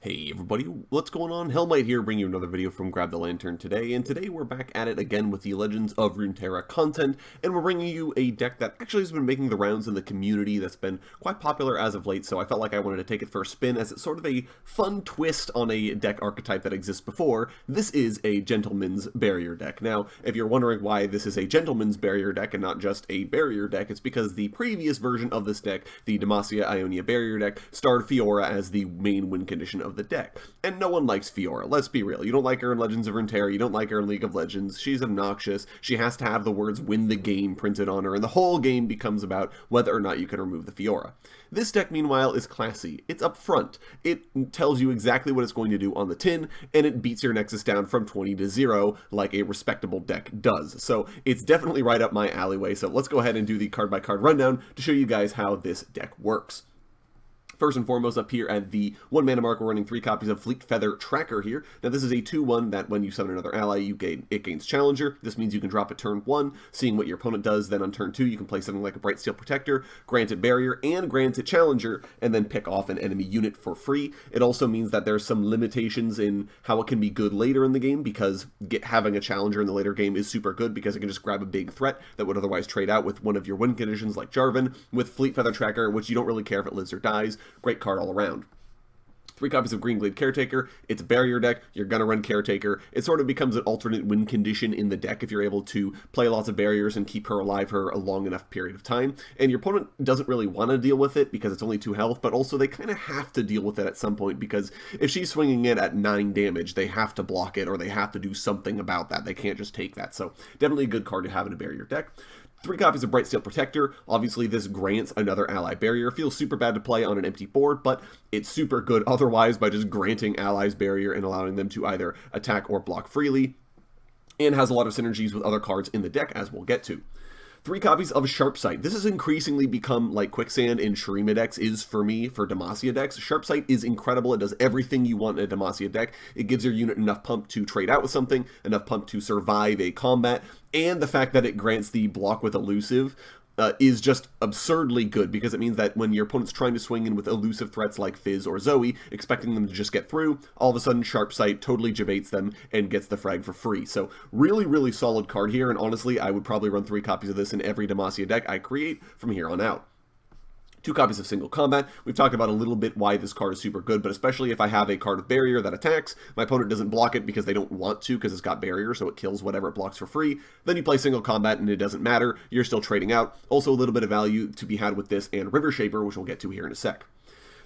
Hey everybody, what's going on? Hellmite here, bringing you another video from Grab the Lantern today, and today we're back at it again with the Legends of Runeterra content, and we're bringing you a deck that actually has been making the rounds in the community that's been quite popular as of late, so I felt like I wanted to take it for a spin as it's sort of a fun twist on a deck archetype that exists before. This is a Gentleman's Barrier deck. Now, if you're wondering why this is a Gentleman's Barrier deck and not just a Barrier deck, it's because the previous version of this deck, the Demacia Ionia Barrier deck, starred Fiora as the main win condition of the deck. And no one likes Fiora, let's be real. You don't like her in Legends of Runeterra, you don't like her in League of Legends, she's obnoxious, she has to have the words "win the game" printed on her, and the whole game becomes about whether or not you can remove the Fiora. This deck, meanwhile, is classy. It's up front. It tells you exactly what it's going to do on the tin, and it beats your Nexus down from 20 to 0 like a respectable deck does. So it's definitely right up my alleyway, so let's go ahead and do the card-by-card rundown to show you guys how this deck works. First and foremost, up here at the 1 mana mark, we're running 3 copies of Fleetfeather Tracker here. Now this is a 2/1 that when you summon another ally, it gains Challenger. This means you can drop it turn 1, seeing what your opponent does. Then on turn 2, you can play something like a Brightsteel Protector, grant it Barrier, and grant it Challenger, and then pick off an enemy unit for free. It also means that there's some limitations in how it can be good later in the game, because having a Challenger in the later game is super good, because it can just grab a big threat that would otherwise trade out with one of your win conditions like Jarvan. With Fleetfeather Tracker, which you don't really care if it lives or dies, great card all around. 3 copies of Greenglade Caretaker. It's a barrier deck. You're going to run Caretaker. It sort of becomes an alternate win condition in the deck if you're able to play lots of barriers and keep her alive for a long enough period of time. And your opponent doesn't really want to deal with it because it's only 2 health, but also they kind of have to deal with it at some point, because if she's swinging it at 9 damage, they have to block it or they have to do something about that. They can't just take that. So definitely a good card to have in a barrier deck. 3 copies of Brightsteel Protector. Obviously, this grants another ally barrier. Feels super bad to play on an empty board, but it's super good otherwise by just granting allies barrier and allowing them to either attack or block freely, and has a lot of synergies with other cards in the deck, as we'll get to. 3 copies of Sharpsight. This has increasingly become like Quicksand in Shurima decks is for me for Demacia decks. Sharpsight is incredible. It does everything you want in a Demacia deck. It gives your unit enough pump to trade out with something, enough pump to survive a combat, and the fact that it grants the block with elusive is just absurdly good, because it means that when your opponent's trying to swing in with elusive threats like Fizz or Zoe, expecting them to just get through, all of a sudden Sharpsight totally jabates them and gets the frag for free. So really, really solid card here, and honestly, I would probably run 3 copies of this in every Demacia deck I create from here on out. 2 copies of Single Combat. We've talked about a little bit why this card is super good, but especially if I have a card with Barrier that attacks, my opponent doesn't block it because they don't want to, because it's got Barrier, so it kills whatever it blocks for free. Then you play Single Combat and it doesn't matter, you're still trading out. Also a little bit of value to be had with this and Rivershaper, which we'll get to here in a sec.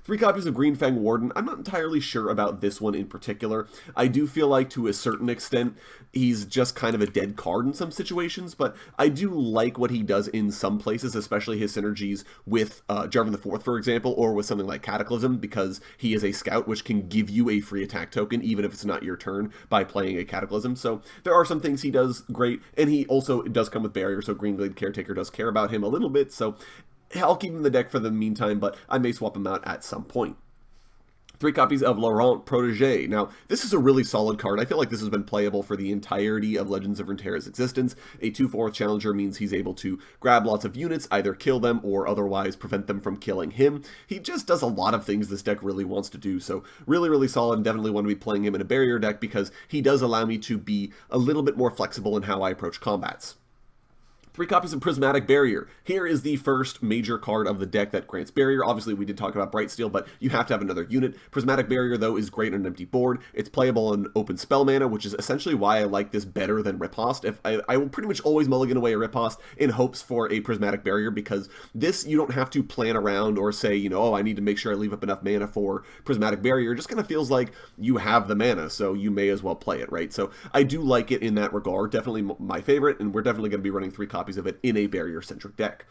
3 copies of Greenfang Warden. I'm not entirely sure about this one in particular. I do feel like, to a certain extent, he's just kind of a dead card in some situations, but I do like what he does in some places, especially his synergies with Jarvan IV, for example, or with something like Cataclysm, because he is a scout, which can give you a free attack token, even if it's not your turn, by playing a Cataclysm. So there are some things he does great, and he also does come with Barrier, so Greenglade Caretaker does care about him a little bit, so I'll keep him in the deck for the meantime, but I may swap him out at some point. 3 copies of Laurent Protege. Now, this is a really solid card. I feel like this has been playable for the entirety of Legends of Runeterra's existence. A 2/4 Challenger means he's able to grab lots of units, either kill them or otherwise prevent them from killing him. He just does a lot of things this deck really wants to do, so really, really solid, and definitely want to be playing him in a barrier deck because he does allow me to be a little bit more flexible in how I approach combats. 3 copies of Prismatic Barrier. Here is the first major card of the deck that grants Barrier. Obviously, we did talk about Brightsteel, but you have to have another unit. Prismatic Barrier, though, is great on an empty board. It's playable on open spell mana, which is essentially why I like this better than Riposte. I will pretty much always mulligan away a Riposte in hopes for a Prismatic Barrier, because this, you don't have to plan around or say, you know, oh, I need to make sure I leave up enough mana for Prismatic Barrier. It just kind of feels like you have the mana, so you may as well play it, right? So I do like it in that regard. Definitely my favorite, and we're definitely going to be running 3 copies of it in a barrier-centric deck.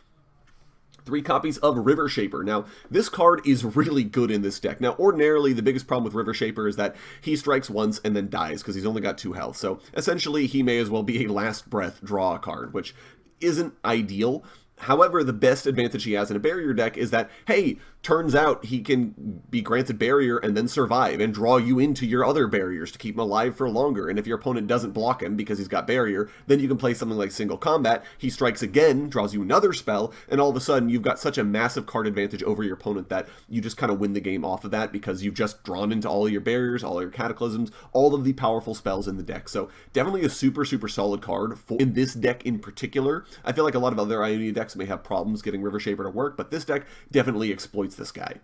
3 copies of Rivershaper. Now, this card is really good in this deck. Now, ordinarily, the biggest problem with Rivershaper is that he strikes once and then dies, because he's only got 2 health. So, essentially, he may as well be a last breath draw card, which isn't ideal. However, the best advantage he has in a barrier deck is that, hey, turns out he can be granted barrier and then survive and draw you into your other barriers to keep him alive for longer. And if your opponent doesn't block him because he's got barrier, then you can play something like single combat. He strikes again, draws you another spell, and all of a sudden you've got such a massive card advantage over your opponent that you just kind of win the game off of that because you've just drawn into all of your barriers, all of your cataclysms, all of the powerful spells in the deck. So definitely a super, super solid card in this deck in particular. I feel like a lot of other Ionia decks may have problems getting Rivershaper to work, but this deck definitely exploits this guy.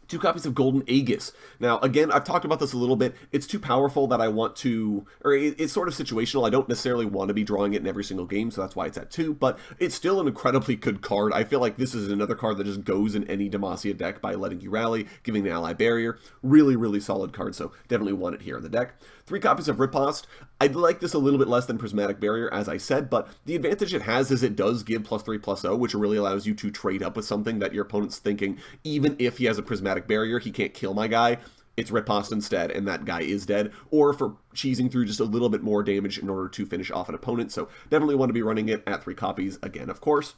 2 copies of Golden Aegis. Now, again, I've talked about this a little bit. It's too powerful that I want to, or it's sort of situational. I don't necessarily want to be drawing it in every single game, so that's why it's at 2, but it's still an incredibly good card. I feel like this is another card that just goes in any Demacia deck by letting you rally, giving the ally barrier. Really, really solid card, so definitely want it here in the deck. 3 copies of Riposte. I'd like this a little bit less than Prismatic Barrier, as I said, but the advantage it has is it does give +3/+0, which really allows you to trade up with something that your opponent's thinking, even if he has a Prismatic Barrier, he can't kill my guy. It's Riposte instead, and that guy is dead, or for cheesing through just a little bit more damage in order to finish off an opponent, so definitely want to be running it at 3 copies again, of course.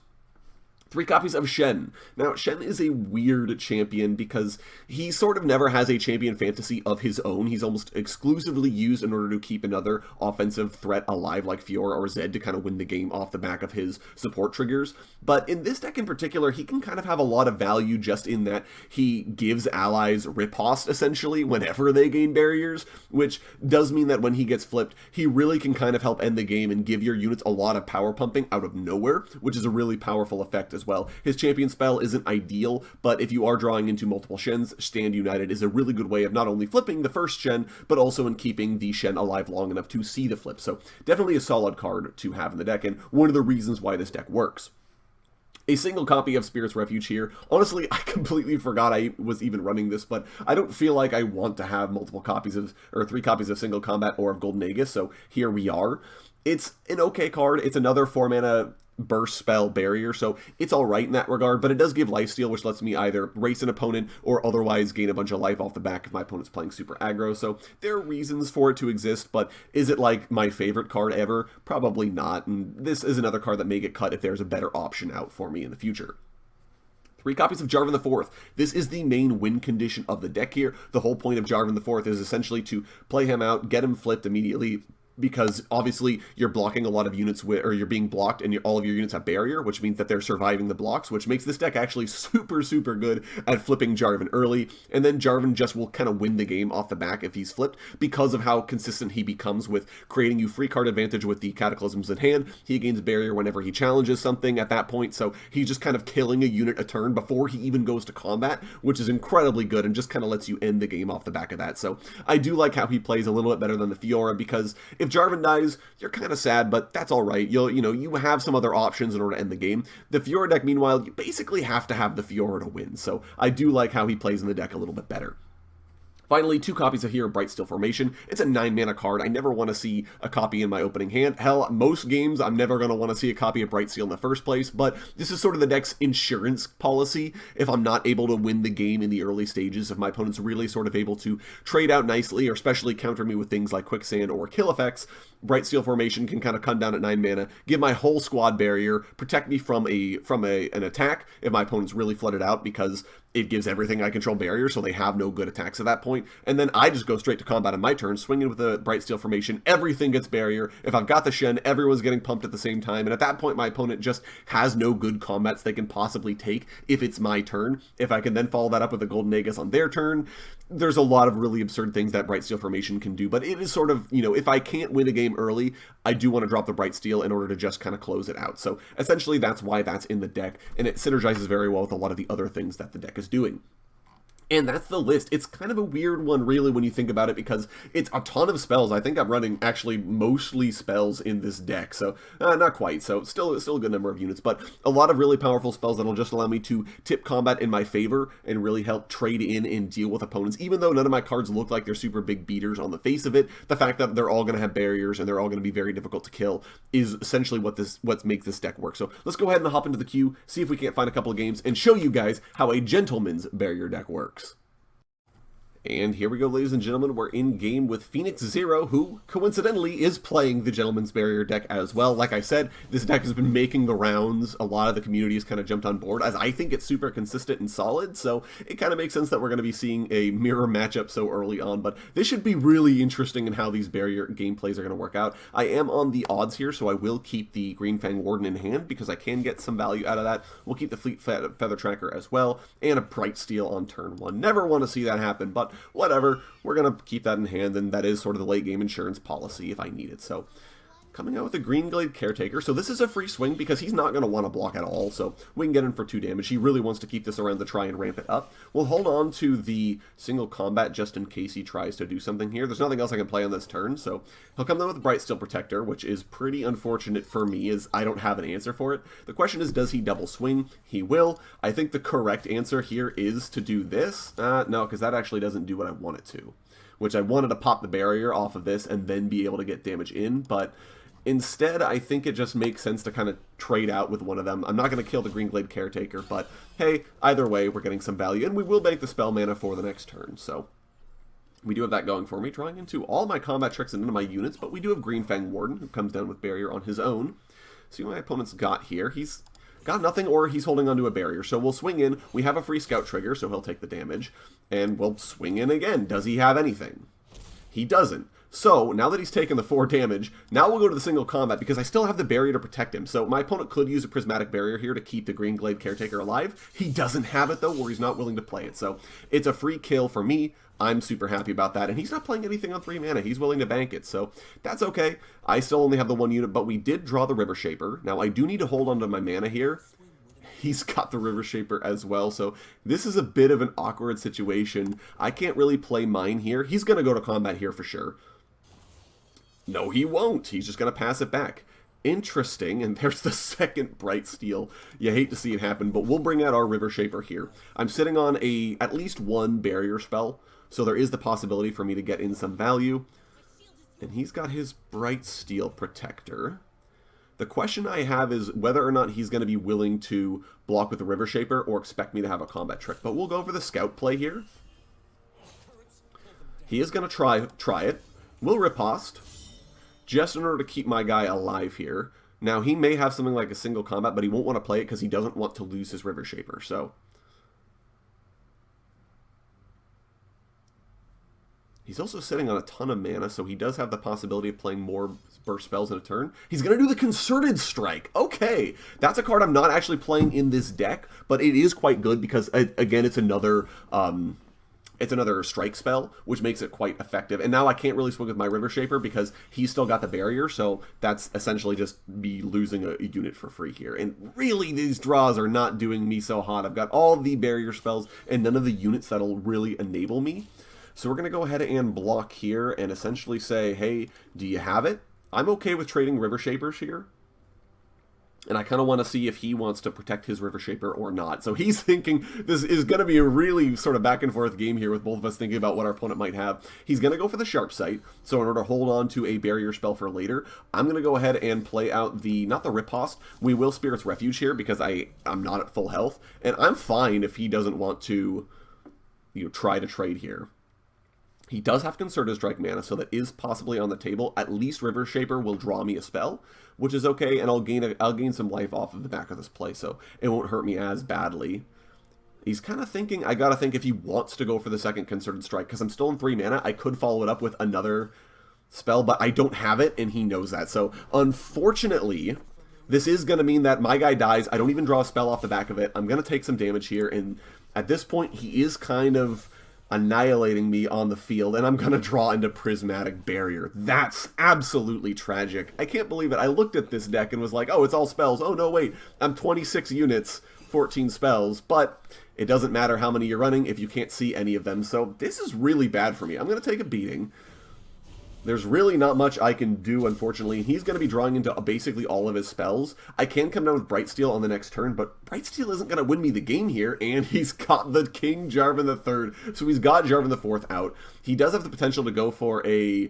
3 copies of Shen. Now, Shen is a weird champion because he sort of never has a champion fantasy of his own. He's almost exclusively used in order to keep another offensive threat alive like Fiora or Zed to kind of win the game off the back of his support triggers. But in this deck in particular, he can kind of have a lot of value just in that he gives allies riposte, essentially, whenever they gain barriers, which does mean that when he gets flipped, he really can kind of help end the game and give your units a lot of power pumping out of nowhere, which is a really powerful effect as well. His champion spell isn't ideal, but if you are drawing into multiple Shens, Stand United is a really good way of not only flipping the first Shen, but also in keeping the Shen alive long enough to see the flip. So definitely a solid card to have in the deck, and one of the reasons why this deck works. A single copy of Spirit's Refuge here. Honestly, I completely forgot I was even running this, but I don't feel like I want to have multiple copies of, or 3 copies of Single Combat or of Golden Aegis, so here we are. It's an okay card. It's another 4-mana burst spell barrier, so it's alright in that regard, but it does give lifesteal, which lets me either race an opponent or otherwise gain a bunch of life off the back if my opponent's playing super aggro, so there are reasons for it to exist, but is it like my favorite card ever? Probably not, and this is another card that may get cut if there's a better option out for me in the future. 3 copies of Jarvan IV. This is the main win condition of the deck here. The whole point of Jarvan IV is essentially to play him out, get him flipped immediately, because obviously you're blocking a lot of units with, or you're being blocked and all of your units have barrier, which means that they're surviving the blocks, which makes this deck actually super, super good at flipping Jarvan early, and then Jarvan just will kind of win the game off the back if he's flipped because of how consistent he becomes with creating you free card advantage with the cataclysms in hand. He gains barrier whenever he challenges something at that point, so he's just kind of killing a unit a turn before he even goes to combat, which is incredibly good and just kind of lets you end the game off the back of that. So I do like how he plays a little bit better than the Fiora, because if Jarvan dies, you're kind of sad, but that's alright. You have some other options in order to end the game. The Fiora deck, meanwhile, you basically have to have the Fiora to win, so I do like how he plays in the deck a little bit better. Finally, 2 copies of here, Brightsteel Formation. It's a 9-mana card. I never want to see a copy in my opening hand. Hell, most games, I'm never going to want to see a copy of Brightsteel in the first place, but this is sort of the deck's insurance policy. If I'm not able to win the game in the early stages, if my opponent's really sort of able to trade out nicely, or especially counter me with things like Quicksand or Kill effects, Brightsteel Formation can kind of come down at 9 mana, give my whole squad barrier, protect me from an attack if my opponent's really flooded out, because it gives everything I control barrier, so they have no good attacks at that point. And then I just go straight to combat on my turn, swinging with the Brightsteel Formation. Everything gets barrier. If I've got the Shen, everyone's getting pumped at the same time. And at that point, my opponent just has no good combats they can possibly take if it's my turn. If I can then follow that up with a Golden Aegis on their turn, there's a lot of really absurd things that Brightsteel Formation can do. But it is sort of, if I can't win a game early, I do want to drop the Brightsteel in order to just kind of close it out. So essentially, that's why that's in the deck. And it synergizes very well with a lot of the other things that the deck is doing. And that's the list. It's kind of a weird one, really, when you think about it, because it's a ton of spells. I think I'm running, actually, mostly spells in this deck, so not quite. So still a good number of units, but a lot of really powerful spells that'll just allow me to tip combat in my favor and really help trade in and deal with opponents. Even though none of my cards look like they're super big beaters on the face of it, the fact that they're all going to have barriers and they're all going to be very difficult to kill is essentially what makes this deck work. So let's go ahead and hop into the queue, see if we can't find a couple of games, and show you guys how a gentleman's barrier deck works. And here we go, ladies and gentlemen, we're in game with Phoenix Zero, who, coincidentally, is playing the Gentleman's Barrier deck as well. Like I said, this deck has been making the rounds. A lot of the community has kind of jumped on board, as I think it's super consistent and solid, so it kind of makes sense that we're going to be seeing a mirror matchup so early on, but this should be really interesting in how these barrier gameplays are going to work out. I am on the odds here, so I will keep the Greenfang Warden in hand, because I can get some value out of that. We'll keep the Fleetfeather Tracker as well, and a Brightsteel on turn 1. Never want to see that happen, but whatever, we're going to keep that in hand, and that is sort of the late game insurance policy if I need it. So coming out with the Greenglade Caretaker. So this is a free swing because he's not going to want to block at all, so we can get him for 2 damage. He really wants to keep this around to try and ramp it up. We'll hold on to the single combat just in case he tries to do something here. There's nothing else I can play on this turn, so he'll come down with Brightsteel Protector, which is pretty unfortunate for me as I don't have an answer for it. The question is, does he double swing? He will. I think the correct answer here is to do this. No, because that actually doesn't do what I want it to, which I wanted to pop the barrier off of this and then be able to get damage in, but instead, I think it just makes sense to kind of trade out with one of them. I'm not going to kill the Greenglade Caretaker, but hey, either way, we're getting some value, and we will bank the spell mana for the next turn, so we do have that going for me, drawing into all my combat tricks and into my units, but we do have Greenfang Warden, who comes down with Barrier on his own. See what my opponent's got here. He's got nothing, or he's holding onto a barrier, so we'll swing in. We have a free scout trigger, so he'll take the damage, and we'll swing in again. Does he have anything? He doesn't. So, now that he's taken the 4 damage, now we'll go to the single combat, because I still have the barrier to protect him. So, my opponent could use a Prismatic Barrier here to keep the Greenglade Caretaker alive. He doesn't have it, though, or he's not willing to play it. So, it's a free kill for me. I'm super happy about that, and he's not playing anything on 3 mana. He's willing to bank it, so that's okay. I still only have the 1 unit, but we did draw the Rivershaper. Now, I do need to hold on to my mana here. He's got the Rivershaper as well, so this is a bit of an awkward situation. I can't really play mine here. He's going to go to combat here for sure. No, he won't. He's just going to pass it back. Interesting, and there's the second Brightsteel. You hate to see it happen, but we'll bring out our Rivershaper here. I'm sitting on at least 1 barrier spell, so there is the possibility for me to get in some value. And he's got his Brightsteel Protector. The question I have is whether or not he's going to be willing to block with the Rivershaper or expect me to have a combat trick. But we'll go for the scout play here. He is going to try it. We'll riposte, just in order to keep my guy alive here. Now, he may have something like a single combat, but he won't want to play it because he doesn't want to lose his Rivershaper. So he's also sitting on a ton of mana, so he does have the possibility of playing more burst spells in a turn. He's going to do the Concerted Strike. Okay, that's a card I'm not actually playing in this deck, but it is quite good because, again, it's another strike spell, which makes it quite effective. And now I can't really swing with my Rivershaper because he's still got the barrier, so that's essentially just me losing a unit for free here. And really, these draws are not doing me so hot. I've got all the barrier spells and none of the units that'll really enable me. So we're going to go ahead and block here and essentially say, hey, do you have it? I'm okay with trading Rivershapers here. And I kind of want to see if he wants to protect his Rivershaper or not. So he's thinking this is going to be a really sort of back and forth game here with both of us thinking about what our opponent might have. He's going to go for the Sharpsight. So in order to hold on to a barrier spell for later, I'm going to go ahead and play out not the Riposte. We will Spirit's Refuge here because I'm not at full health. And I'm fine if he doesn't want to, try to trade here. He does have Concerted Strike mana, so that is possibly on the table. At least Rivershaper will draw me a spell, which is okay, and I'll gain some life off of the back of this play, so it won't hurt me as badly. He's kind of thinking, I gotta think if he wants to go for the second Concerted Strike, because I'm still in 3 mana. I could follow it up with another spell, but I don't have it, and he knows that. So, unfortunately, this is going to mean that my guy dies. I don't even draw a spell off the back of it. I'm going to take some damage here, and at this point, he is kind of annihilating me on the field, and I'm going to draw into Prismatic Barrier. That's absolutely tragic. I can't believe it. I looked at this deck and was like, oh, it's all spells. Oh, no, wait. I'm 26 units, 14 spells, but it doesn't matter how many you're running if you can't see any of them, so this is really bad for me. I'm going to take a beating. There's really not much I can do, unfortunately. He's going to be drawing into basically all of his spells. I can come down with Brightsteel on the next turn, but Brightsteel isn't going to win me the game here, and he's got the King Jarvan III, so he's got Jarvan IV out. He does have the potential to go for a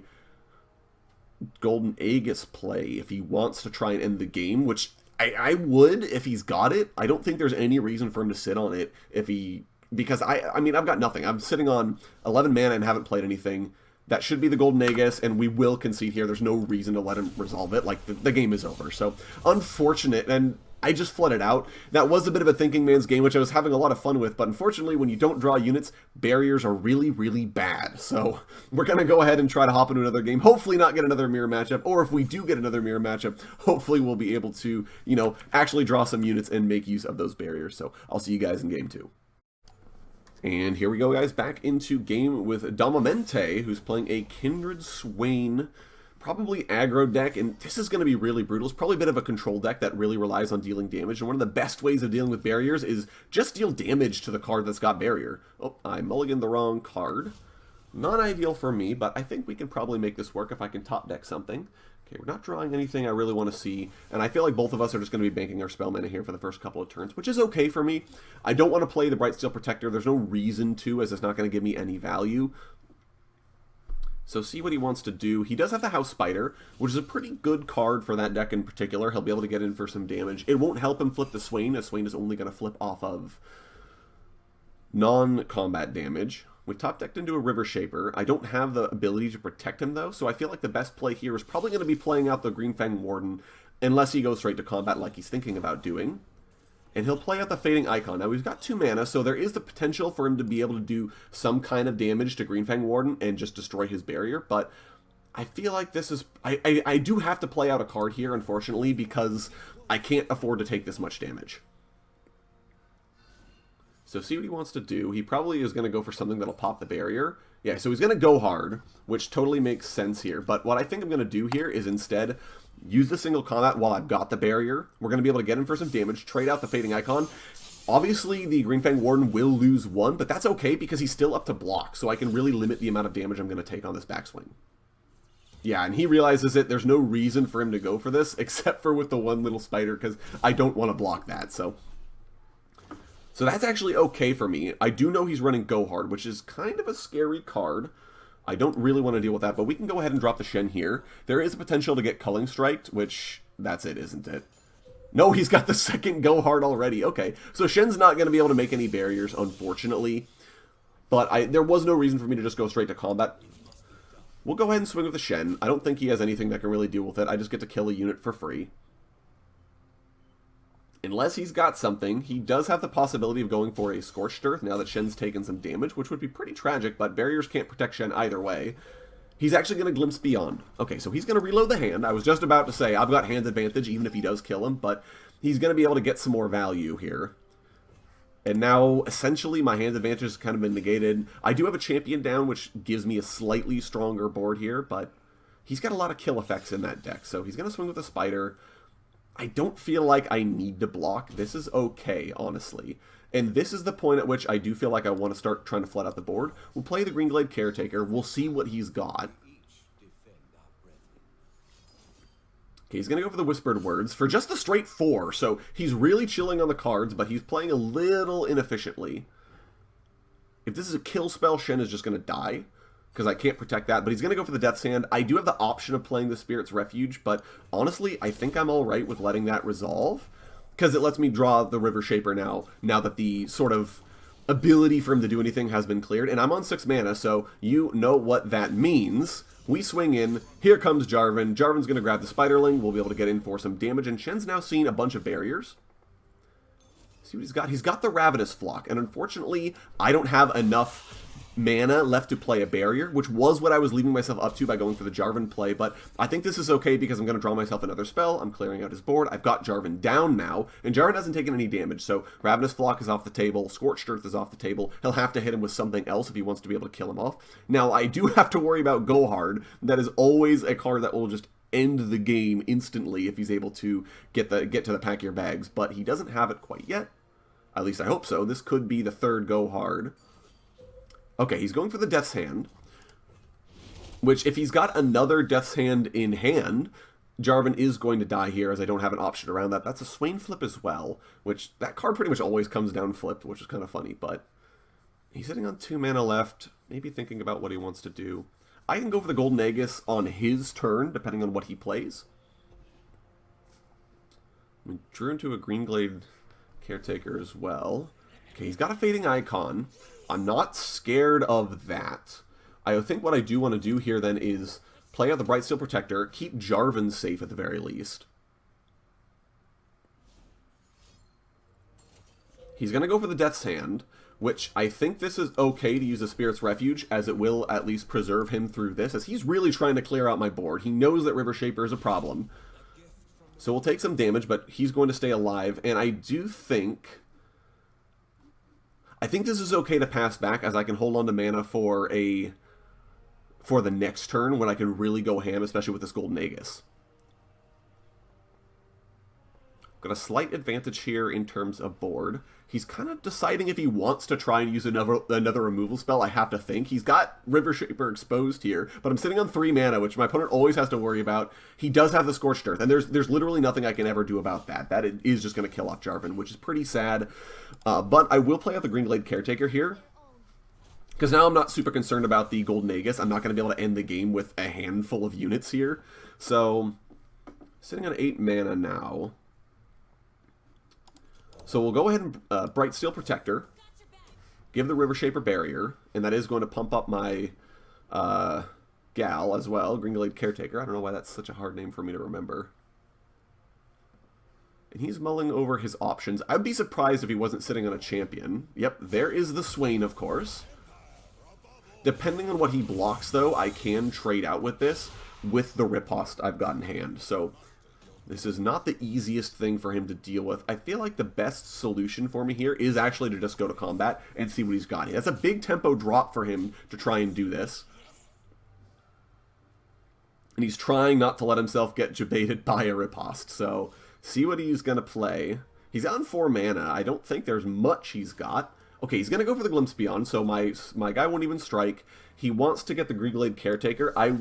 Golden Aegis play if he wants to try and end the game, which I would if he's got it. I don't think there's any reason for him to sit on it if he because I mean, I've got nothing. I'm sitting on 11 mana and haven't played anything. That should be the Golden Aegis, and we will concede here. There's no reason to let him resolve it. Like, the game is over. So, unfortunate, and I just flooded out. That was a bit of a thinking man's game, which I was having a lot of fun with, but unfortunately, when you don't draw units, barriers are really, really bad. So, we're going to go ahead and try to hop into another game. Hopefully not get another mirror matchup, or if we do get another mirror matchup, hopefully we'll be able to, you know, actually draw some units and make use of those barriers. So, I'll see you guys in game 2. And here we go, guys, back into game with Domamente, who's playing a Kindred Swain, probably aggro deck, and this is going to be really brutal. It's probably a bit of a control deck that really relies on dealing damage, and one of the best ways of dealing with barriers is just deal damage to the card that's got barrier. Oh, I mulliganed the wrong card. Not ideal for me, but I think we can probably make this work if I can top deck something. Okay, we're not drawing anything I really want to see, and I feel like both of us are just going to be banking our spell mana here for the first couple of turns, which is okay for me. I don't want to play the Brightsteel Protector. There's no reason to, as it's not going to give me any value. So see what he wants to do. He does have the House Spider, which is a pretty good card for that deck in particular. He'll be able to get in for some damage. It won't help him flip the Swain, as Swain is only going to flip off of non-combat damage. We've top decked into a Rivershaper. I don't have the ability to protect him, though, so I feel like the best play here is probably going to be playing out the Greenfang Warden, unless he goes straight to combat like he's thinking about doing. And he'll play out the Fading Icon. Now, he's got 2 mana, so there is the potential for him to be able to do some kind of damage to Greenfang Warden and just destroy his barrier, but I feel like this is... I do have to play out a card here, unfortunately, because I can't afford to take this much damage. So see what he wants to do. He probably is going to go for something that'll pop the barrier. Yeah, so he's going to go hard, which totally makes sense here. But what I think I'm going to do here is instead use the single combat while I've got the barrier. We're going to be able to get him for some damage, trade out the Fading Icon. Obviously, the Greenfang Warden will lose 1, but that's okay because he's still up to block, so I can really limit the amount of damage I'm going to take on this backswing. Yeah, and he realizes it. There's no reason for him to go for this, except for with the one little spider, because I don't want to block that, so that's actually okay for me. I do know he's running Go Hard, which is kind of a scary card. I don't really want to deal with that, but we can go ahead and drop the Shen here. There is a potential to get Culling Striked, which, that's it, isn't it? No, he's got the second Go Hard already. Okay, so Shen's not going to be able to make any barriers, unfortunately. But there was no reason for me to just go straight to combat. We'll go ahead and swing with the Shen. I don't think he has anything that can really deal with it. I just get to kill a unit for free. Unless he's got something, he does have the possibility of going for a Scorched Earth now that Shen's taken some damage, which would be pretty tragic, but barriers can't protect Shen either way. He's actually going to Glimpse Beyond. Okay, so he's going to reload the hand. I was just about to say, I've got hand advantage even if he does kill him, but he's going to be able to get some more value here. And now, essentially, my hand advantage has kind of been negated. I do have a champion down, which gives me a slightly stronger board here, but he's got a lot of kill effects in that deck, so he's going to swing with a Spider. I don't feel like I need to block. This is okay, honestly. And this is the point at which I do feel like I want to start trying to flood out the board. We'll play the Greenglade Caretaker. We'll see what he's got. Okay, he's going to go for the Whispered Words for just the straight 4. So he's really chilling on the cards, but he's playing a little inefficiently. If this is a kill spell, Shen is just going to die, because I can't protect that, but he's going to go for the Death's Hand. I do have the option of playing the Spirit's Refuge, but honestly, I think I'm alright with letting that resolve, because it lets me draw the Rivershaper now that the sort of ability for him to do anything has been cleared, and I'm on 6 mana, so you know what that means. We swing in, here comes Jarvan. Jarvan's going to grab the Spiderling, we'll be able to get in for some damage, and Shen's now seen a bunch of barriers. See what he's got? He's got the Ravenous Flock, and unfortunately, I don't have enough mana left to play a barrier, which was what I was leaving myself up to by going for the Jarvan play, but I think this is okay because I'm going to draw myself another spell. I'm clearing out his board. I've got Jarvan down now, and Jarvan hasn't taken any damage, so Ravenous Flock is off the table, Scorched Earth is off the table. He'll have to hit him with something else if he wants to be able to kill him off. Now, I do have to worry about Go Hard. That is always a card that will just end the game instantly if he's able to get to the pack your bags, but he doesn't have it quite yet. At least I hope so. This could be the third Go Hard. Okay, he's going for the Death's Hand, which if he's got another Death's Hand in hand, Jarvan is going to die here as I don't have an option around that. That's a Swain flip as well, which that card pretty much always comes down flipped, which is kind of funny, but he's sitting on 2 mana left, maybe thinking about what he wants to do. I can go for the Golden Aegis on his turn, depending on what he plays. We drew into a Greenglade Caretaker as well. Okay, he's got a Fading Icon. I'm not scared of that. I think what I do want to do here then is play out the Brightsteel Protector, keep Jarvan safe at the very least. He's going to go for the Death's Hand, which I think this is okay to use a Spirit's Refuge, as it will at least preserve him through this, as he's really trying to clear out my board. He knows that Rivershaper is a problem. So we'll take some damage, but he's going to stay alive, and I do think... I think this is okay to pass back, as I can hold on to mana for the next turn, when I can really go ham, especially with this Golden Aegis. Got a slight advantage here in terms of board. He's kind of deciding if he wants to try and use another removal spell, I have to think. He's got Rivershaper exposed here, but I'm sitting on 3 mana, which my opponent always has to worry about. He does have the Scorched Earth, and there's literally nothing I can ever do about that. That is just going to kill off Jarvan, which is pretty sad. But I will play out the Greenglade Caretaker here, because now I'm not super concerned about the Golden Aegis. I'm not going to be able to end the game with a handful of units here. So, sitting on 8 mana now. So we'll go ahead and Brightsteel Protector, give the Rivershaper Barrier, and that is going to pump up my gal as well, Greenglade Caretaker. I don't know why that's such a hard name for me to remember. And he's mulling over his options. I'd be surprised if he wasn't sitting on a champion. Yep, there is the Swain, of course. Depending on what he blocks, though, I can trade out with this with the Riposte I've got in hand. So this is not the easiest thing for him to deal with. I feel like the best solution for me here is actually to just go to combat and see what he's got. That's a big tempo drop for him to try and do this. And he's trying not to let himself get jebaited by a Riposte. So, see what he's going to play. He's on 4 mana. I don't think there's much he's got. Okay, he's going to go for the Glimpse Beyond, so my guy won't even strike. He wants to get the Greenglade Caretaker. I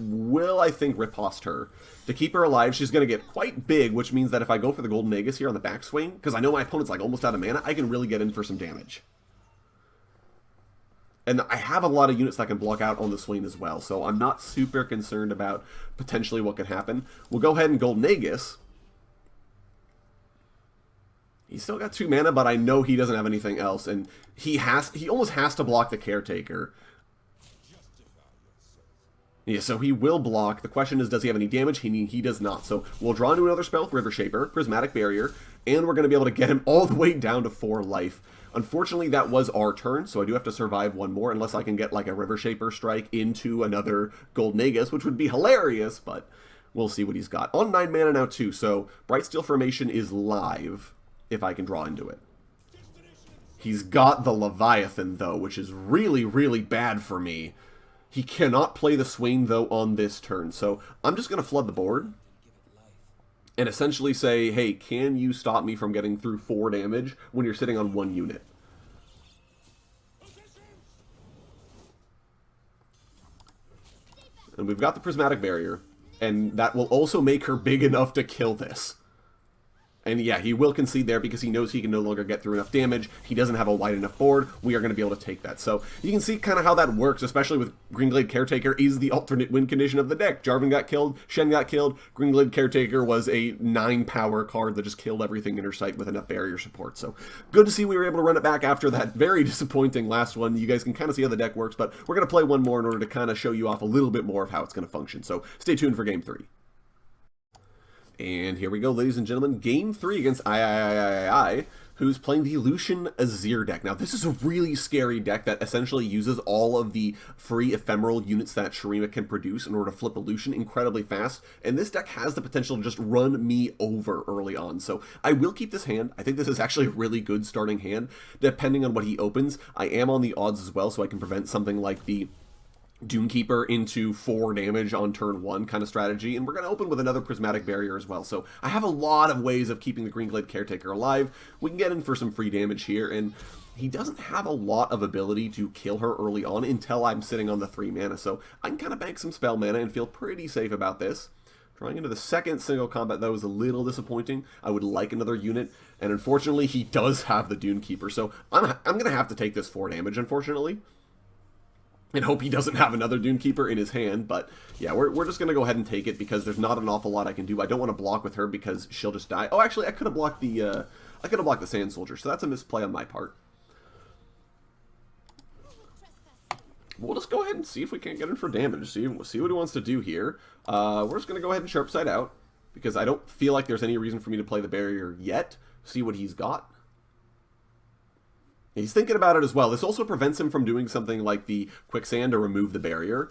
think, Riposte her. To keep her alive, she's going to get quite big, which means that if I go for the Golden Aegis here on the backswing, because I know my opponent's like almost out of mana, I can really get in for some damage. And I have a lot of units that can block out on the Swain as well, so I'm not super concerned about potentially what could happen. We'll go ahead and Golden Aegis. He's still got 2 mana, but I know he doesn't have anything else, and he almost has to block the Caretaker. Yeah, so he will block. The question is, does he have any damage? He does not. So we'll draw into another spell with Rivershaper, Prismatic Barrier, and we're going to be able to get him all the way down to 4 life. Unfortunately, that was our turn, so I do have to survive one more, unless I can get like a Rivershaper strike into another Golden Aegis, which would be hilarious, but we'll see what he's got. On 9 mana now, too, so Brightsteel Formation is live, if I can draw into it. He's got the Leviathan, though, which is really, really bad for me. He cannot play the Swain, though, on this turn. So I'm just going to flood the board and essentially say, hey, can you stop me from getting through 4 damage when you're sitting on 1 unit? And we've got the Prismatic Barrier, and that will also make her big enough to kill this. And yeah, he will concede there because he knows he can no longer get through enough damage. He doesn't have a wide enough board. We are going to be able to take that. So you can see kind of how that works, especially with Greenglade Caretaker is the alternate win condition of the deck. Jarvan got killed, Shen got killed. Greenglade Caretaker was a 9-power card that just killed everything in her sight with enough barrier support. So good to see we were able to run it back after that very disappointing last one. You guys can kind of see how the deck works, but we're going to play one more in order to kind of show you off a little bit more of how it's going to function. So stay tuned for Game 3. And here we go, ladies and gentlemen, Game 3 against I, who's playing the Lucian Azir deck. Now, this is a really scary deck that essentially uses all of the free ephemeral units that Shurima can produce in order to flip a Lucian incredibly fast, and this deck has the potential to just run me over early on. So I will keep this hand. I think this is actually a really good starting hand, depending on what he opens. I am on the odds as well, so I can prevent something like the Doomkeeper into 4 damage on turn 1 kind of strategy, and we're going to open with another Prismatic Barrier as well. So I have a lot of ways of keeping the Greenglade Caretaker alive. We can get in for some free damage here, and he doesn't have a lot of ability to kill her early on until I'm sitting on the 3 mana, so I can kind of bank some spell mana and feel pretty safe about this. Drawing into the second single combat, though, is a little disappointing. I would like another unit, and unfortunately he does have the Doomkeeper, so I'm going to have to take this 4 damage, unfortunately, and hope he doesn't have another Doomkeeper in his hand. But yeah, we're just going to go ahead and take it because there's not an awful lot I can do. I don't want to block with her because she'll just die. Oh, actually, I could have blocked the Sand Soldier, so that's a misplay on my part. We'll just go ahead and see if we can't get in for damage. See what he wants to do here. We're just going to go ahead and Sharpsight out, because I don't feel like there's any reason for me to play the barrier yet. See what he's got. He's thinking about it as well. This also prevents him from doing something like the quicksand to remove the barrier.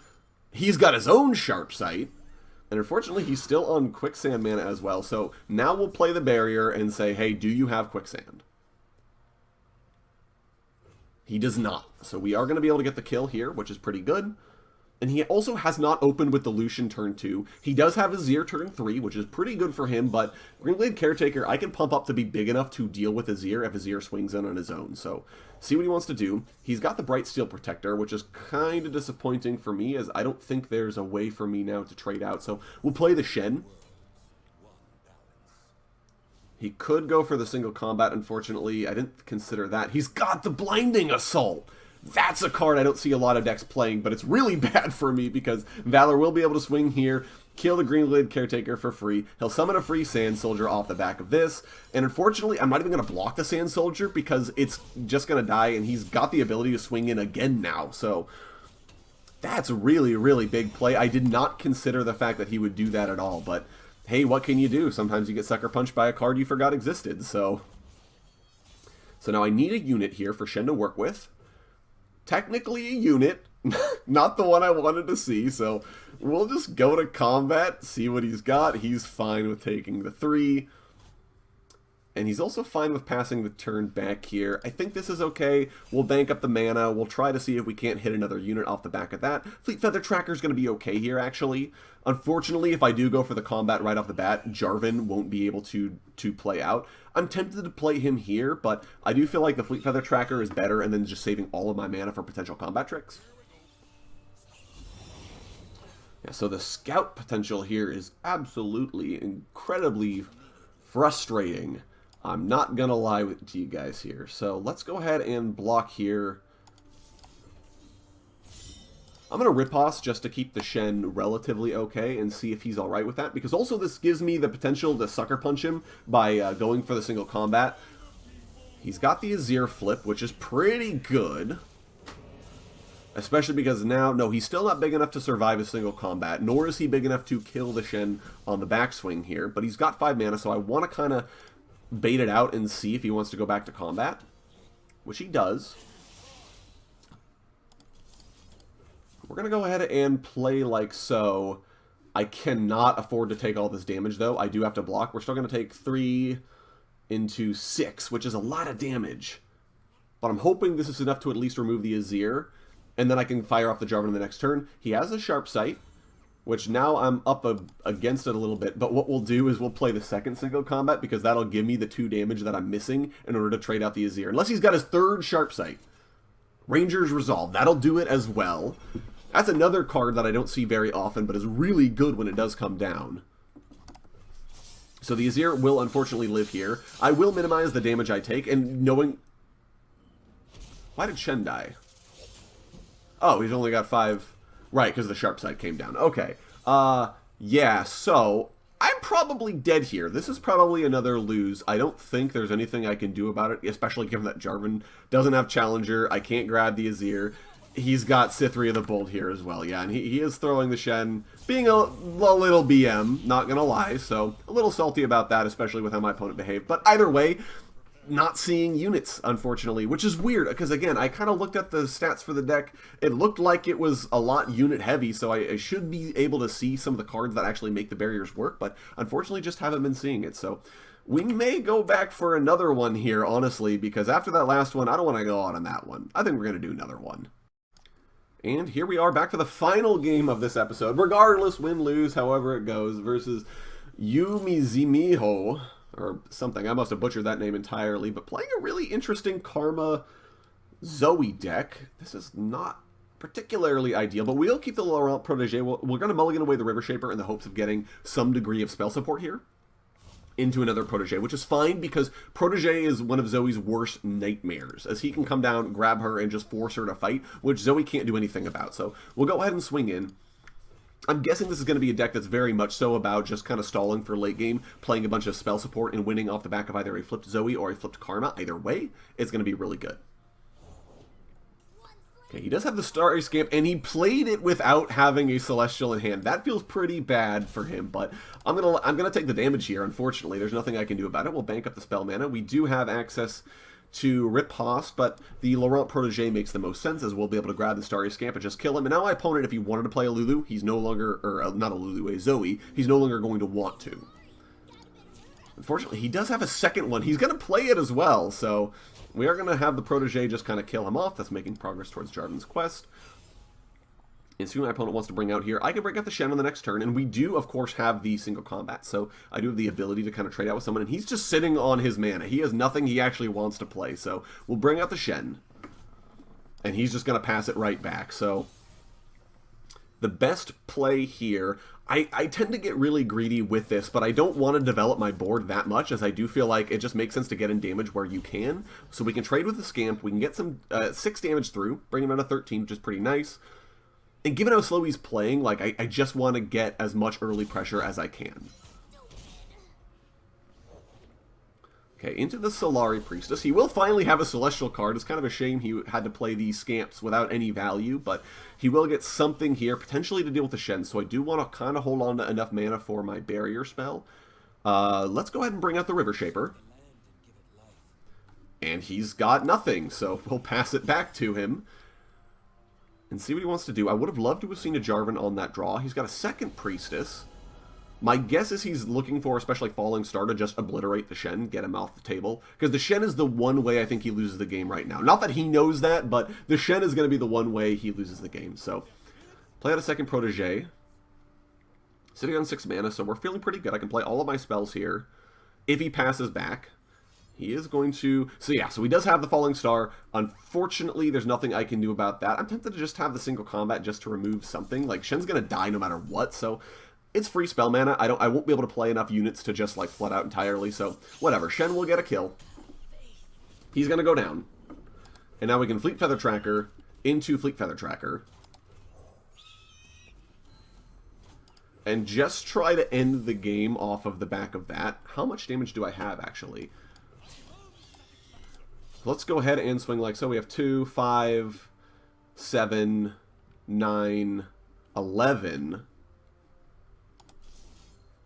He's got his own Sharpsight, and unfortunately he's still on quicksand mana as well. So now we'll play the barrier and say, hey, do you have quicksand? He does not. So we are going to be able to get the kill here, which is pretty good. And he also has not opened with the Lucian turn 2. He does have Azir turn 3, which is pretty good for him, but Greenglade Caretaker, I can pump up to be big enough to deal with Azir if Azir swings in on his own. So, see what he wants to do. He's got the Brightsteel Protector, which is kind of disappointing for me, as I don't think there's a way for me now to trade out. So, we'll play the Shen. He could go for the single combat, unfortunately. I didn't consider that. He's got the Blinding Assault! That's a card I don't see a lot of decks playing, but it's really bad for me because Valor will be able to swing here, kill the Greenglade Caretaker for free. He'll summon a free Sand Soldier off the back of this, and unfortunately, I'm not even going to block the Sand Soldier because it's just going to die, and he's got the ability to swing in again now, so that's a really, really big play. I did not consider the fact that he would do that at all, but hey, what can you do? Sometimes you get sucker punched by a card you forgot existed, so now I need a unit here for Shen to work with. Technically a unit, not the one I wanted to see, so we'll just go to combat, see what he's got. He's fine with taking the 3, and he's also fine with passing the turn back here. I think this is okay. We'll bank up the mana. We'll try to see if we can't hit another unit off the back of that. Fleetfeather Tracker is going to be okay here, actually. Unfortunately, if I do go for the combat right off the bat, Jarvan won't be able to play out. I'm tempted to play him here, but I do feel like the Fleetfeather Tracker is better, and then just saving all of my mana for potential combat tricks. Yeah, so the scout potential here is absolutely incredibly frustrating. I'm not gonna lie to you guys here. So let's go ahead and block here. I'm going to Riposte just to keep the Shen relatively okay and see if he's alright with that. Because also this gives me the potential to sucker punch him by going for the single combat. He's got the Azir flip, which is pretty good. Especially because now, no, he's still not big enough to survive a single combat. Nor is he big enough to kill the Shen on the backswing here. But he's got 5 mana, so I want to kind of bait it out and see if he wants to go back to combat. Which he does. We're going to go ahead and play like so. I cannot afford to take all this damage, though. I do have to block. We're still going to take 3 into 6, which is a lot of damage. But I'm hoping this is enough to at least remove the Azir, and then I can fire off the Jarvan in the next turn. He has a Sharpsight, which now I'm up against it a little bit. But what we'll do is we'll play the second single combat, because that'll give me the 2 damage that I'm missing in order to trade out the Azir. Unless he's got his 3rd Sharpsight. Ranger's Resolve. That'll do it as well. That's another card that I don't see very often, but is really good when it does come down. So the Azir will unfortunately live here. I will minimize the damage I take, and knowing... Why did Shen die? Oh, he's only got 5... Right, because the Sharpsight came down. Okay. Yeah, so... I'm probably dead here. This is probably another lose. I don't think there's anything I can do about it, especially given that Jarvan doesn't have Challenger. I can't grab the Azir. He's got Cithria the Bold here as well, yeah, and he is throwing the Shen, being a little BM, not gonna lie, so a little salty about that, especially with how my opponent behaved. But either way, not seeing units, unfortunately, which is weird, because again, I kind of looked at the stats for the deck. It looked like it was a lot unit heavy, so I should be able to see some of the cards that actually make the barriers work, but unfortunately just haven't been seeing it, so... We may go back for another one here, honestly, because after that last one, I don't want to go out on that one. I think we're going to do another one. And here we are back for the final game of this episode, regardless, win, lose, however it goes, versus Yumizimiho, or something. I must have butchered that name entirely, but playing a really interesting Karma Zoe deck. This is not particularly ideal, but we'll keep the Laurent Protege. We're going to mulligan away the Rivershaper in the hopes of getting some degree of spell support here into another Protege, which is fine because Protege is one of Zoe's worst nightmares, as he can come down, grab her, and just force her to fight, which Zoe can't do anything about. So we'll go ahead and swing in. I'm guessing this is going to be a deck that's very much so about just kind of stalling for late game, playing a bunch of spell support, and winning off the back of either a flipped Zoe or a flipped Karma. Either way, it's going to be really good. Okay, he does have the Starry Scamp, and he played it without having a Celestial in hand. That feels pretty bad for him, but I'm gonna take the damage here, unfortunately. There's nothing I can do about it. We'll bank up the spell mana. We do have access to Riposte, but the Laurent Protege makes the most sense, as we'll be able to grab the Starry Scamp and just kill him. And now my opponent, if he wanted to play a Lulu, he's no longer, or not a Lulu, a Zoe, he's no longer going to want to. Unfortunately, he does have a second one. He's going to play it as well, so we are going to have the Protege just kind of kill him off. That's making progress towards Jarvan's quest. And soon my opponent wants to bring out here. I can bring out the Shen on the next turn, and we do, of course, have the single combat. So I do have the ability to kind of trade out with someone, and he's just sitting on his mana. He has nothing he actually wants to play, so we'll bring out the Shen. And he's just going to pass it right back. So the best play here, I tend to get really greedy with this, but I don't want to develop my board that much, as I do feel like it just makes sense to get in damage where you can. So we can trade with the Scamp, we can get some 6 damage through, bring him out to 13, which is pretty nice. And given how slow he's playing, like, I just want to get as much early pressure as I can. Okay, into the Solari Priestess. He will finally have a Celestial card. It's kind of a shame he had to play these Scamps without any value, but he will get something here, potentially to deal with the Shen. So I do want to kind of hold on to enough mana for my Barrier spell. Let's go ahead and bring out the Rivershaper. And he's got nothing, so we'll pass it back to him and see what he wants to do. I would have loved to have seen a Jarvan on that draw. He's got a second Priestess. My guess is he's looking for, especially Falling Star, to just obliterate the Shen, get him off the table. Because the Shen is the one way I think he loses the game right now. Not that he knows that, but the Shen is going to be the one way he loses the game. So, play out a second Protege. Sitting on 6 mana, so we're feeling pretty good. I can play all of my spells here. If he passes back, he is going to... So yeah, so he does have the Falling Star. Unfortunately, there's nothing I can do about that. I'm tempted to just have the single combat just to remove something. Like, Shen's going to die no matter what, so it's free spell mana. I won't be able to play enough units to just, like, flood out entirely, so whatever. Shen will get a kill. He's going to go down. And now we can Fleetfeather Tracker into Fleetfeather Tracker. And just try to end the game off of the back of that. How much damage do I have, actually? Let's go ahead and swing like so. We have 2, 5, 7, 9, 11.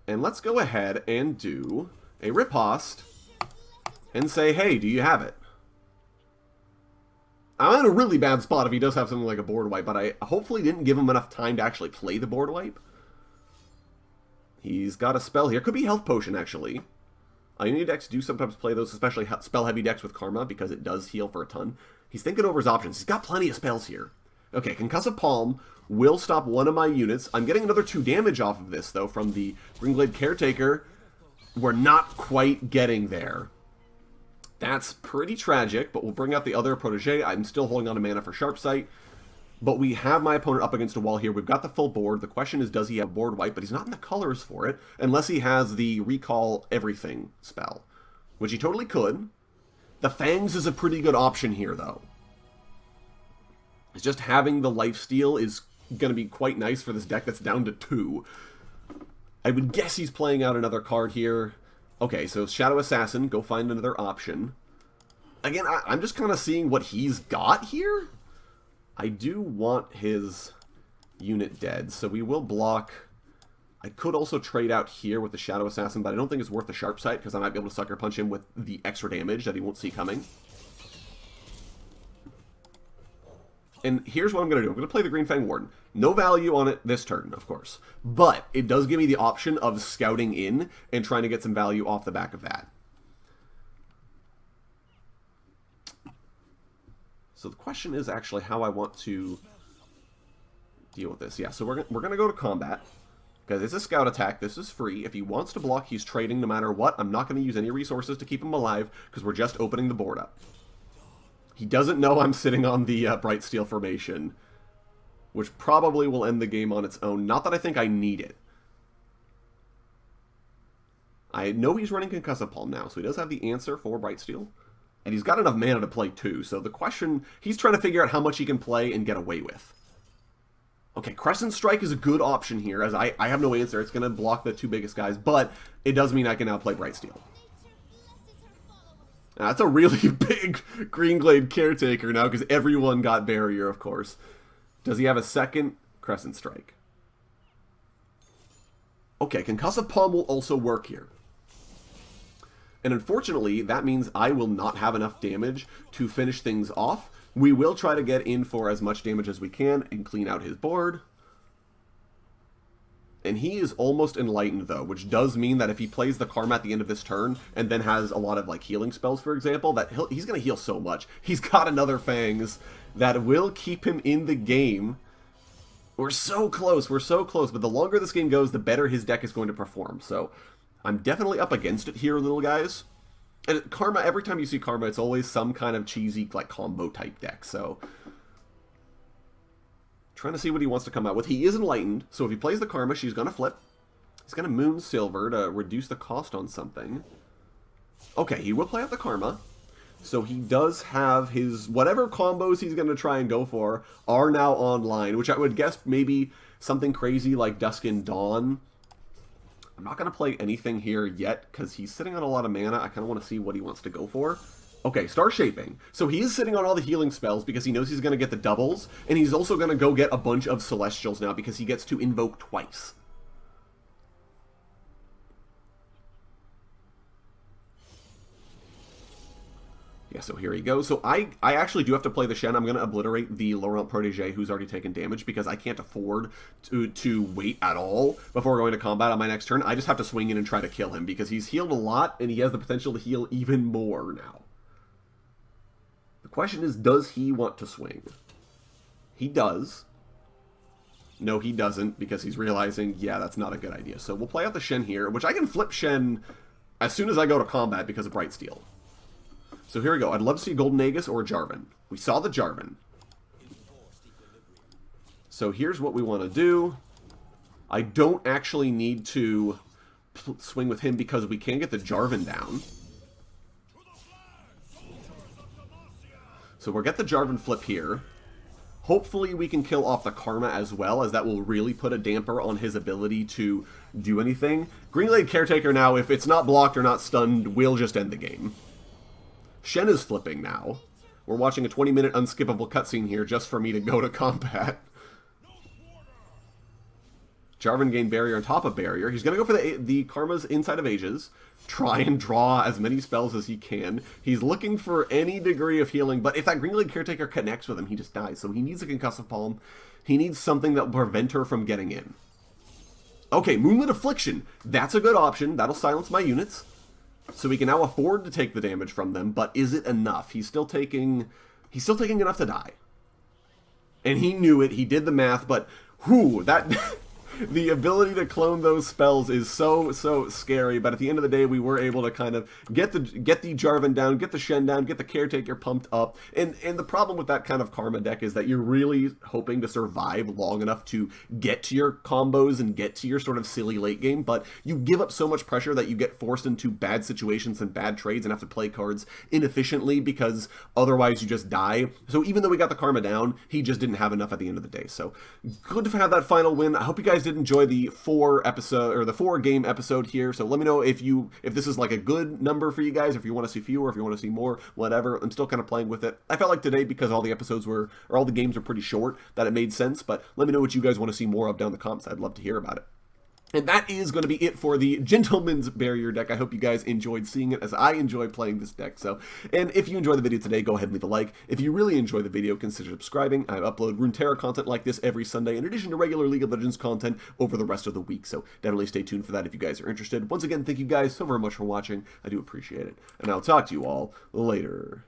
And let's go ahead and do a Riposte and say, hey, do you have it? I'm in a really bad spot if he does have something like a board wipe, but I hopefully didn't give him enough time to actually play the board wipe. He's got a spell here. Could be Health Potion, actually. Any decks do sometimes play those, especially spell-heavy decks with Karma, because it does heal for a ton. He's thinking over his options. He's got plenty of spells here. Okay, Concussive Palm will stop one of my units. I'm getting another 2 damage off of this, though, from the Greenglade Caretaker. We're not quite getting there. That's pretty tragic, but we'll bring out the other Protege. I'm still holding on to mana for Sharpsight. But we have my opponent up against a wall here. We've got the full board. The question is, does he have board wipe? But he's not in the colors for it, unless he has the Recall Everything spell, which he totally could. The Fangs is a pretty good option here, though. It's just having the lifesteal is going to be quite nice for this deck that's down to 2. I would guess he's playing out another card here. Okay, so Shadow Assassin, go find another option. Again, I'm just kind of seeing what he's got here. I do want his unit dead, so we will block. I could also trade out here with the Shadow Assassin, but I don't think it's worth the Sharpsight, because I might be able to Sucker Punch him with the extra damage that he won't see coming. And here's what I'm going to do. I'm going to play the Greenfang Warden. No value on it this turn, of course. But it does give me the option of scouting in and trying to get some value off the back of that. So the question is actually how I want to deal with this. Yeah, so we're going to go to combat. Because it's a scout attack. This is free. If he wants to block, he's trading no matter what. I'm not going to use any resources to keep him alive because we're just opening the board up. He doesn't know I'm sitting on the Brightsteel Formation, which probably will end the game on its own. Not that I think I need it. I know he's running Concussive Palm now, so he does have the answer for Brightsteel. And he's got enough mana to play too, so the question, he's trying to figure out how much he can play and get away with. Okay, Crescent Strike is a good option here, as I have no answer. It's going to block the 2 biggest guys, but it does mean I can now play Brightsteel. That's a really big Greenglade Caretaker now, because everyone got Barrier, of course. Does he have a second Crescent Strike? Okay, Concussive Palm will also work here. And unfortunately, that means I will not have enough damage to finish things off. We will try to get in for as much damage as we can and clean out his board. And he is almost enlightened, though, which does mean that if he plays the Karma at the end of this turn and then has a lot of like healing spells, for example, that he's going to heal so much. He's got another Fangs that will keep him in the game. We're so close, but the longer this game goes, the better his deck is going to perform. So I'm definitely up against it here, little guys. And Karma, every time you see Karma, it's always some kind of cheesy like combo type deck. So trying to see what he wants to come out with. He is enlightened, so if he plays the Karma, she's going to flip. He's going to Moon Silver to reduce the cost on something. Okay, he will play out the Karma. So he does have his, whatever combos he's going to try and go for are now online, which I would guess maybe something crazy like Dusk and Dawn. I'm not going to play anything here yet because he's sitting on a lot of mana. I kind of want to see what he wants to go for. Okay, Star Shaping. So he is sitting on all the healing spells because he knows he's going to get the doubles, and he's also going to go get a bunch of Celestials now because he gets to invoke twice. Yeah, so here he goes. So I actually do have to play the Shen. I'm going to obliterate the Laurent Protege, who's already taken damage, because I can't afford to wait at all before going to combat on my next turn. I just have to swing in and try to kill him, because he's healed a lot, and he has the potential to heal even more now. The question is, does he want to swing? He does. No, he doesn't, because he's realizing, yeah, that's not a good idea. So we'll play out the Shen here, which I can flip Shen as soon as I go to combat because of Brightsteel. So here we go. I'd love to see Golden Aegis or Jarvan. We saw the Jarvan. So here's what we want to do. I don't actually need to swing with him because we can get the Jarvan down. So we'll get the Jarvan flip here. Hopefully we can kill off the Karma as well, as that will really put a damper on his ability to do anything. Greenglade Caretaker now, if it's not blocked or not stunned, will just end the game. Shen is flipping now. We're watching a 20-minute unskippable cutscene here just for me to go to combat. Jarvan gained Barrier on top of Barrier. He's going to go for the Karma's Inside of Ages. Try and draw as many spells as he can. He's looking for any degree of healing, but if that Greenglade Caretaker connects with him, he just dies. So he needs a Concussive Palm. He needs something that will prevent her from getting in. Okay, Moonlit Affliction. That's a good option. That'll silence my units. So we can now afford to take the damage from them, but is it enough? He's still taking enough to die. And he knew it, he did the math, but whew, that the ability to clone those spells is so scary, but at the end of the day, we were able to kind of get the Jarvan down, get the Shen down, get the Caretaker pumped up, and the problem with that kind of Karma deck is that you're really hoping to survive long enough to get to your combos and get to your sort of silly late game, but you give up so much pressure that you get forced into bad situations and bad trades and have to play cards inefficiently because otherwise you just die. So even though we got the Karma down, he just didn't have enough at the end of the day. So good to have that final win. I hope you guys did enjoy the 4-game episode here. So let me know if this is like a good number for you guys, if you want to see fewer, if you want to see more, whatever. I'm still kind of playing with it. I felt like today, because all the games were pretty short, that it made sense, but let me know what you guys want to see more of down in the comments. I'd love to hear about it. And that is going to be it for the Gentleman's Barrier deck. I hope you guys enjoyed seeing it as I enjoy playing this deck. And if you enjoyed the video today, go ahead and leave a like. If you really enjoy the video, consider subscribing. I upload Runeterra content like this every Sunday, in addition to regular League of Legends content over the rest of the week. So definitely stay tuned for that if you guys are interested. Once again, thank you guys so very much for watching. I do appreciate it. And I'll talk to you all later.